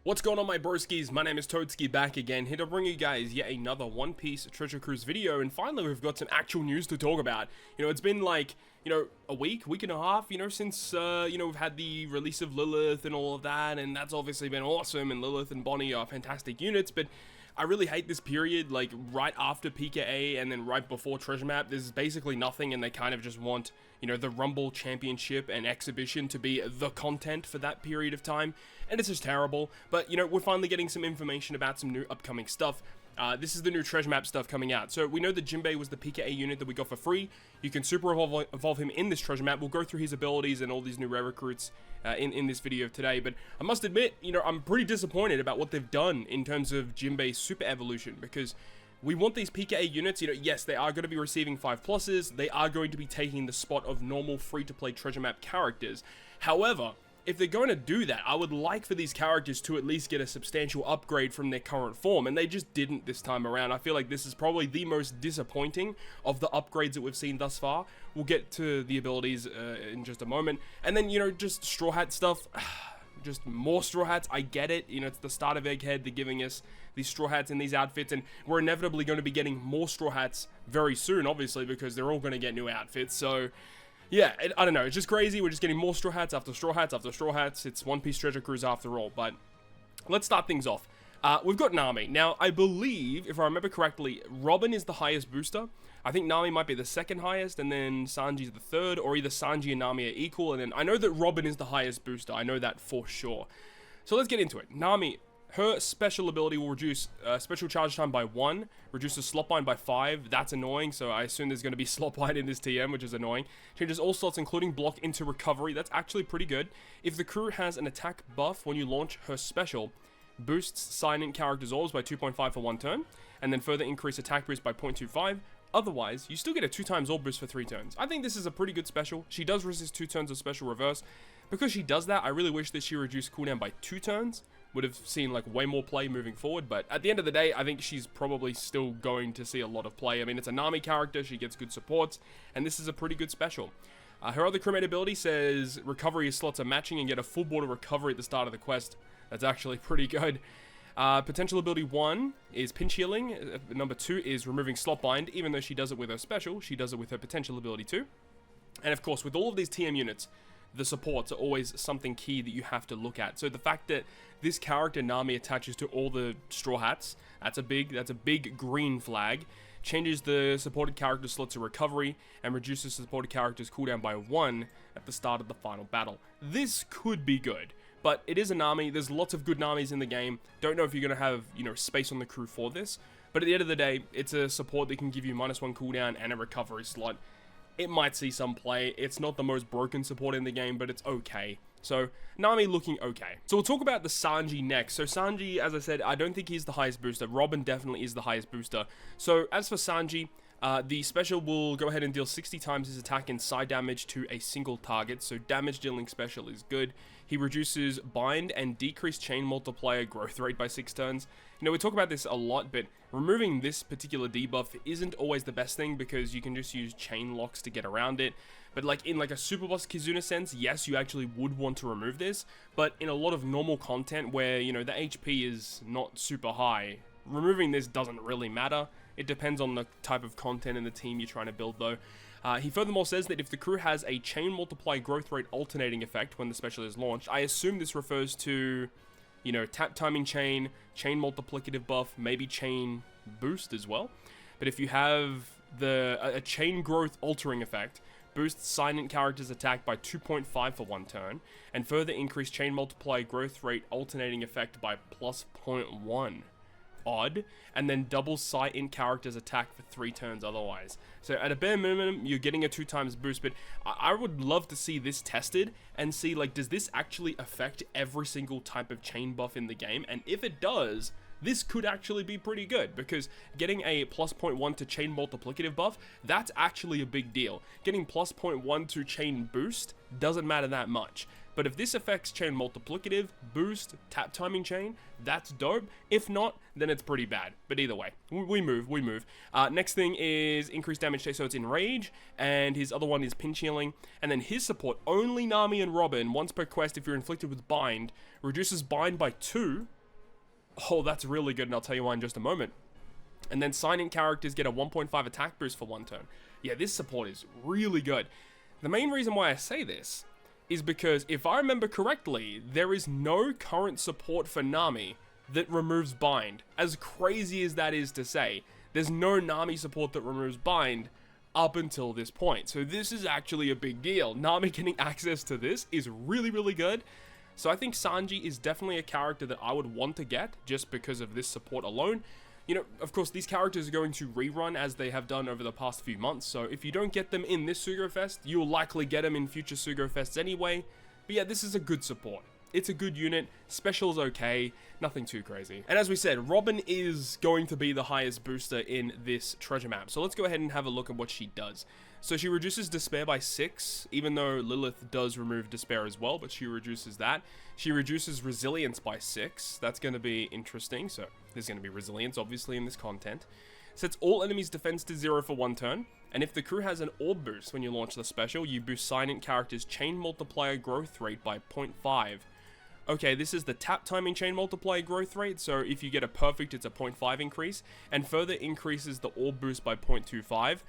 What's going on, my broskies? My name is Toadski, back again, here to bring you guys yet another One Piece Treasure Cruise video, and finally we've got some actual news to talk about. It's been like, a week and a half, since, we've had the release of Lilith and all of that, and that's obviously been awesome, and Lilith and Bonnie are fantastic units, but I really hate this period, like, right after PKA and then right before Treasure Map. There's basically nothing, and they kind of just want, the Rumble Championship and Exhibition to be the content for that period of time, and it's just terrible. But, we're finally getting some information about some new upcoming stuff. This is the new Treasure Map stuff coming out. So we know that Jinbe was the PKA unit that we got for free. You can super evolve him in this Treasure Map. We'll go through his abilities and all these new rare recruits in this video today. But I must admit, I'm pretty disappointed about what they've done in terms of Jinbe's super evolution, because we want these PKA units, yes, they are going to be receiving 5+. They are going to be taking the spot of normal free-to-play Treasure Map characters. However, if they're going to do that, I would like for these characters to at least get a substantial upgrade from their current form, and they just didn't this time around. I feel like this is probably the most disappointing of the upgrades that we've seen thus far. We'll get to the abilities in just a moment. And then, just Straw Hat stuff. Just more Straw Hats, I get it. It's the start of Egghead. They're giving us these Straw Hats in these outfits, and we're inevitably going to be getting more Straw Hats very soon, obviously, because they're all going to get new outfits. So yeah, I don't know, it's just crazy. We're just getting more Straw Hats after Straw Hats after Straw Hats. It's One Piece Treasure Cruise after all. But let's start things off. We've got Nami. Now, I believe, if I remember correctly, Robin is the highest booster. I think Nami might be the second highest, and then Sanji's the third, or either Sanji and Nami are equal, and then I know that Robin is the highest booster. I know that for sure. So let's get into it. Nami, her special ability will reduce special charge time by 1, reduces slot bind by 5. That's annoying, so I assume there's going to be slot bind in this TM, which is annoying. Changes all slots, including block, into recovery. That's actually pretty good. If the crew has an attack buff when you launch her special, boosts silent characters' orbs by 2.5 for 1 turn, and then further increase attack boost by 0.25. Otherwise, you still get a 2x orb boost for 3 turns. I think this is a pretty good special. She does resist 2 turns of special reverse. Because she does that, I really wish that she reduced cooldown by 2 turns. Would have seen like way more play moving forward, but at the end of the day, I think she's probably still going to see a lot of play. I mean, it's a Nami character, she gets good supports, and this is a pretty good special. Her other crewmate ability says recovery slots are matching and get a full border recovery at the start of the quest. That's actually pretty good. Potential ability 1 is pinch healing. Number 2 is removing slot bind. Even though she does it with her special, she does it with her potential ability 2. And of course, with all of these TM units, the supports are always something key that you have to look at. So the fact that this character Nami attaches to all the Straw Hats, that's a big green flag. Changes the supported character slot to recovery and reduces the supported character's cooldown by 1 at the start of the final battle. This could be good. But it is a Nami. There's lots of good Namis in the game. Don't know if you're going to have, space on the crew for this. But at the end of the day, it's a support that can give you -1 cooldown and a recovery slot. It might see some play. It's not the most broken support in the game, but it's okay. So, Nami looking okay. So we'll talk about the Sanji next. So Sanji, as I said, I don't think he's the highest booster. Robin definitely is the highest booster. So as for Sanji, the special will go ahead and deal 60 times his attack and side damage to a single target, so damage dealing special is good. He reduces bind and decreased chain multiplier growth rate by 6 turns. We talk about this a lot, but removing this particular debuff isn't always the best thing, because you can just use chain locks to get around it. But in a Super Boss Kizuna sense, yes, you actually would want to remove this, but in a lot of normal content where, the HP is not super high, removing this doesn't really matter. It depends on the type of content and the team you're trying to build, though. He furthermore says that if the crew has a chain multiply growth rate alternating effect when the special is launched, I assume this refers to, tap timing chain, chain multiplicative buff, maybe chain boost as well. But if you have a chain growth altering effect, boosts silent characters' attack by 2.5 for 1 turn, and further increase chain multiply growth rate alternating effect by +0.1. Odd, and then double sight in character's attack for 3 turns otherwise. So at a bare minimum, you're getting a 2x boost, but I would love to see this tested and see, does this actually affect every single type of chain buff in the game? And if it does, this could actually be pretty good, because getting a +0.1 to chain multiplicative buff, that's actually a big deal. Getting +0.1 to chain boost doesn't matter that much. But if this affects chain multiplicative, boost, tap timing chain, that's dope. If not, then it's pretty bad. But either way, we move. Next thing is increased damage, so it's Enrage, and his other one is Pinch Healing. And then his support, only Nami and Robin, once per quest if you're inflicted with Bind, reduces Bind by 2. Oh, that's really good, and I'll tell you why in just a moment. And then sign-in characters get a 1.5 attack boost for 1 turn. Yeah, this support is really good. The main reason why I say this is because, if I remember correctly, there is no current support for Nami that removes Bind. As crazy as that is to say, there's no Nami support that removes Bind up until this point. So this is actually a big deal. Nami getting access to this is really, really good. So I think Sanji is definitely a character that I would want to get just because of this support alone. You know, of course, these characters are going to rerun as they have done over the past few months, so if you don't get them in this Sugo Fest, you'll likely get them in future Sugo Fests anyway. But yeah, this is a good support. It's a good unit, special's okay, nothing too crazy. And as we said, Robin is going to be the highest booster in this treasure map, so let's go ahead and have a look at what she does. So she reduces Despair by 6, even though Lilith does remove Despair as well, but she reduces that. She reduces Resilience by 6, that's going to be interesting, so there's going to be Resilience obviously in this content. Sets all enemies' defense to 0 for 1 turn, and if the crew has an orb boost when you launch the special, you boost silent characters' chain multiplier growth rate by 0.5. Okay, this is the tap timing chain multiplier growth rate, so if you get a perfect, it's a 0.5 increase, and further increases the orb boost by 0.25.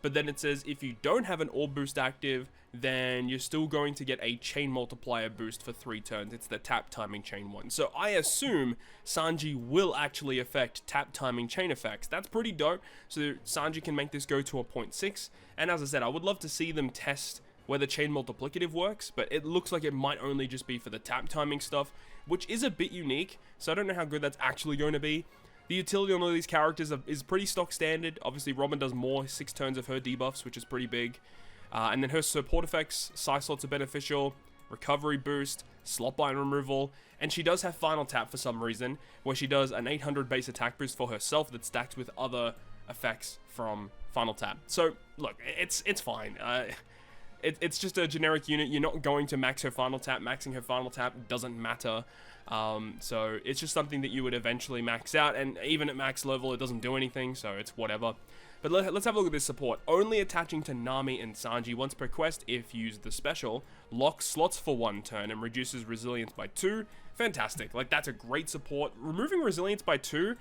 But then it says if you don't have an orb boost active, then you're still going to get a chain multiplier boost for 3 turns. It's the tap timing chain one. So I assume Sanji will actually affect tap timing chain effects. That's pretty dope. So Sanji can make this go to a 0.6. And as I said, I would love to see them test whether chain multiplicative works, but it looks like it might only just be for the tap timing stuff, which is a bit unique. So I don't know how good that's actually going to be. The utility on all these characters is pretty stock standard. Obviously, Robin does more 6 turns of her debuffs, which is pretty big. And then her support effects, side slots are beneficial, recovery boost, slot bind removal, and she does have final tap for some reason, where she does an 800 base attack boost for herself that stacks with other effects from final tap. So, look, it's fine. It's just a generic unit. You're not going to max her final tap. Maxing her final tap doesn't matter. So it's just something that you would eventually max out, and even at max level it doesn't do anything, so it's whatever. But let's have a look at this support. Only attaching to Nami and Sanji once per quest if used the special, locks slots for 1 turn and reduces resilience by 2. Fantastic, like that's a great support. Removing resilience by 2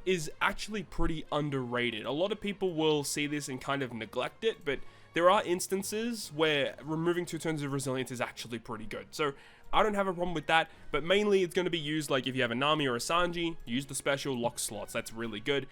is actually pretty underrated. A lot of people will see this and kind of neglect it, but there are instances where removing 2 turns of resilience is actually pretty good. So I don't have a problem with that, but mainly it's going to be used like if you have a Nami or a Sanji, use the special, lock slots. That's really good.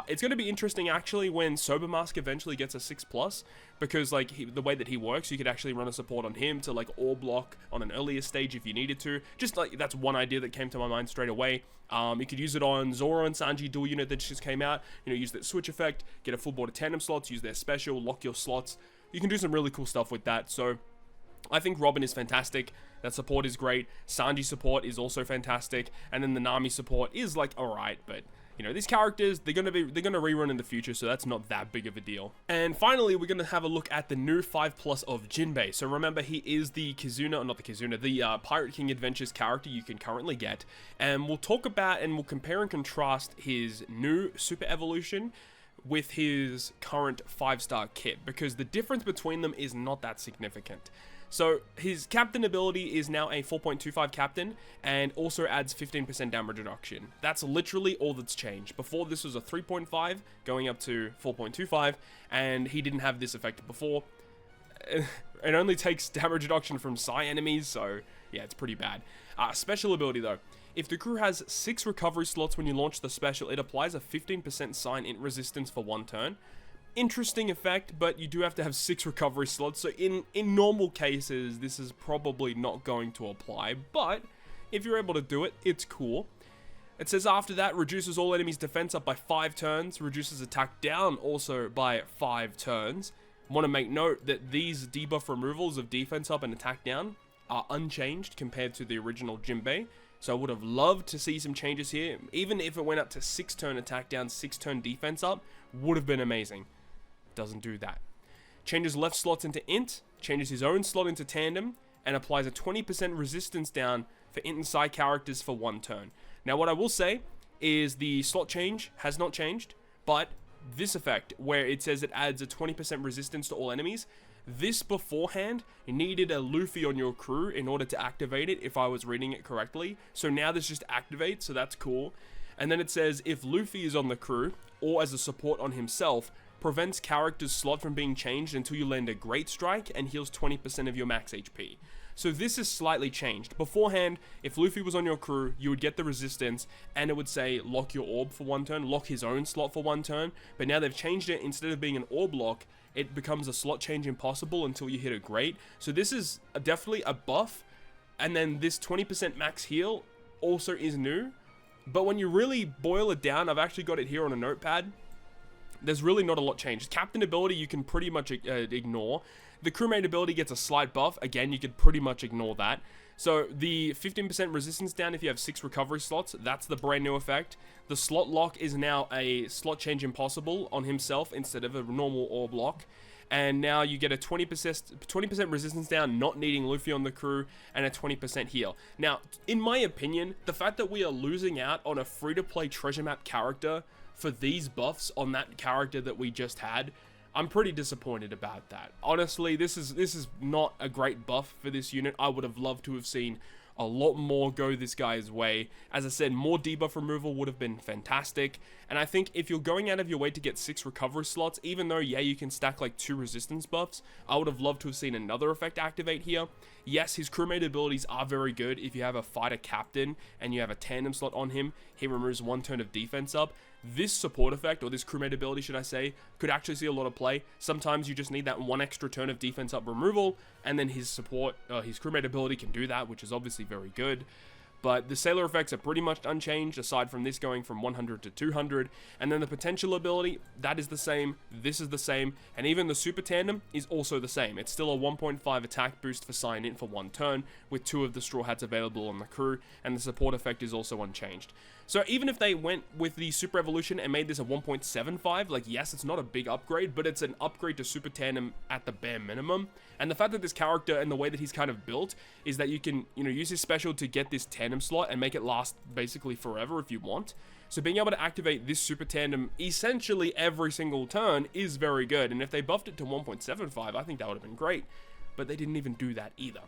It's going to be interesting actually when Sober Mask eventually gets a 6+, because like the way that he works, you could actually run a support on him to like orb block on an earlier stage if you needed to. Just like that's one idea that came to my mind straight away. You could use it on Zoro and Sanji dual unit that just came out. You know, use that switch effect, get a full board of tandem slots, use their special, lock your slots. You can do some really cool stuff with that. So I think Robin is fantastic. That support is great. Sanji support is also fantastic, and then the Nami support is like alright, but you know, these characters, they're gonna rerun in the future, so that's not that big of a deal. And finally, we're gonna have a look at the new 5+ of Jinbe. So remember, he is the the Pirate King Adventures character you can currently get, and we'll talk about and we'll compare and contrast his new super evolution with his current 5-star kit, because the difference between them is not that significant. So his captain ability is now a 4.25 captain, and also adds 15% damage reduction. That's literally all that's changed. Before, this was a 3.5 going up to 4.25, and he didn't have this effect before. It only takes damage reduction from psi enemies, so yeah, it's pretty bad. Special ability though. If the crew has 6 recovery slots when you launch the special, it applies a 15% sign-in resistance for 1 turn. Interesting effect, but you do have to have 6 recovery slots, so in normal cases, this is probably not going to apply, but if you're able to do it, it's cool. It says after that, reduces all enemies' defense up by 5 turns, reduces attack down also by 5 turns. Want to make note that these debuff removals of defense up and attack down are unchanged compared to the original Jinbe. So I would have loved to see some changes here. Even if it went up to 6 turn attack down, 6 turn defense up, would have been amazing. Doesn't do that. Changes left slots into int, changes his own slot into tandem, and applies a 20% resistance down for inside characters for 1 turn. Now, what I will say is the slot change has not changed, but this effect, where it says it adds a 20% resistance to all enemies, this beforehand needed a Luffy on your crew in order to activate it, if I was reading it correctly. So now this just activates, so that's cool. And then it says, if Luffy is on the crew, or as a support on himself, prevents character's slot from being changed until you land a Great Strike and heals 20% of your max HP. So this is slightly changed. Beforehand, if Luffy was on your crew, you would get the resistance, and it would say lock your orb for 1 turn, lock his own slot for 1 turn, but now they've changed it. Instead of being an orb lock, it becomes a slot change impossible until you hit a great. So this is definitely a buff, and then this 20% max heal also is new. But when you really boil it down, I've actually got it here on a notepad, there's really not a lot changed. Captain ability you can pretty much ignore. The crewmate ability gets a slight buff. Again, you could pretty much ignore that. So the 15% resistance down if you have 6 recovery slots, that's the brand new effect. The slot lock is now a slot change impossible on himself instead of a normal orb lock. And now you get a 20% resistance down, not needing Luffy on the crew, and a 20% heal. Now, in my opinion, the fact that we are losing out on a free-to-play treasure map character for these buffs on that character that we just had, I'm pretty disappointed about that. Honestly, this is not a great buff for this unit. I would have loved to have seen a lot more go this guy's way. As I said, more debuff removal would have been fantastic. And I think if you're going out of your way to get 6 recovery slots, even though, yeah, you can stack like 2 resistance buffs, I would have loved to have seen another effect activate here. Yes, his crewmate abilities are very good. If you have a fighter captain and you have a tandem slot on him, he removes 1 turn of defense up. This support effect, or this crewmate ability, should I say, could actually see a lot of play. Sometimes you just need that 1 extra turn of defense up removal, and then his support, his crewmate ability can do that, which is obviously very good. But the sailor effects are pretty much unchanged, aside from this going from 100 to 200. And then the potential ability, that is the same, this is the same, and even the super tandem is also the same. It's still a 1.5 attack boost for sign in for 1 turn, with 2 of the straw hats available on the crew, and the support effect is also unchanged. So even if they went with the Super Evolution and made this a 1.75, like, yes, it's not a big upgrade, but it's an upgrade to Super Tandem at the bare minimum. And the fact that this character and the way that he's kind of built is that you can, use his special to get this tandem slot and make it last basically forever if you want. So being able to activate this Super Tandem essentially every single turn is very good. And if they buffed it to 1.75, I think that would have been great. But they didn't even do that either.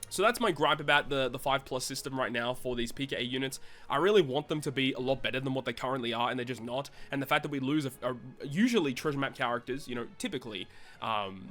So that's my gripe about the 5+ system right now for these PKA units. I really want them to be a lot better than what they currently are, and they're just not. And the fact that we lose usually treasure map characters, typically,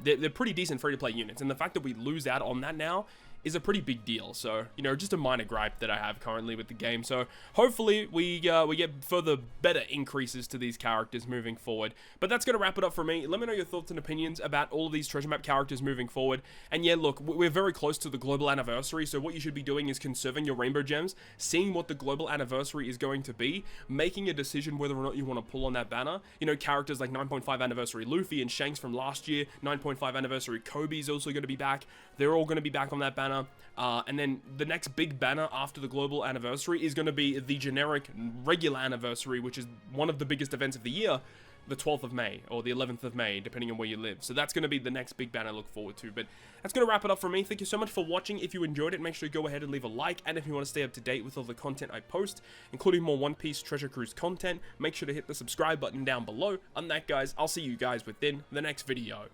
they're pretty decent free-to-play units. And the fact that we lose out on that now is a pretty big deal. So, just a minor gripe that I have currently with the game. So hopefully we get further better increases to these characters moving forward. But that's going to wrap it up for me. Let me know your thoughts and opinions about all of these treasure map characters moving forward. And yeah, look, we're very close to the global anniversary. So what you should be doing is conserving your rainbow gems, seeing what the global anniversary is going to be, making a decision whether or not you want to pull on that banner. Characters like 9.5 anniversary Luffy and Shanks from last year, 9.5 anniversary Kobe is also going to be back. They're all going to be back on that banner. And then the next big banner after the global anniversary is going to be the generic regular anniversary, which is one of the biggest events of the year, the 12th of May or the 11th of May, depending on where you live. So that's going to be the next big banner I look forward to. But that's going to wrap it up for me. Thank you so much for watching. If you enjoyed it, make sure you go ahead and leave a like. And if you want to stay up to date with all the content I post, including more One Piece Treasure Cruise content, make sure to hit the subscribe button down below. On that, guys, I'll see you guys within the next video.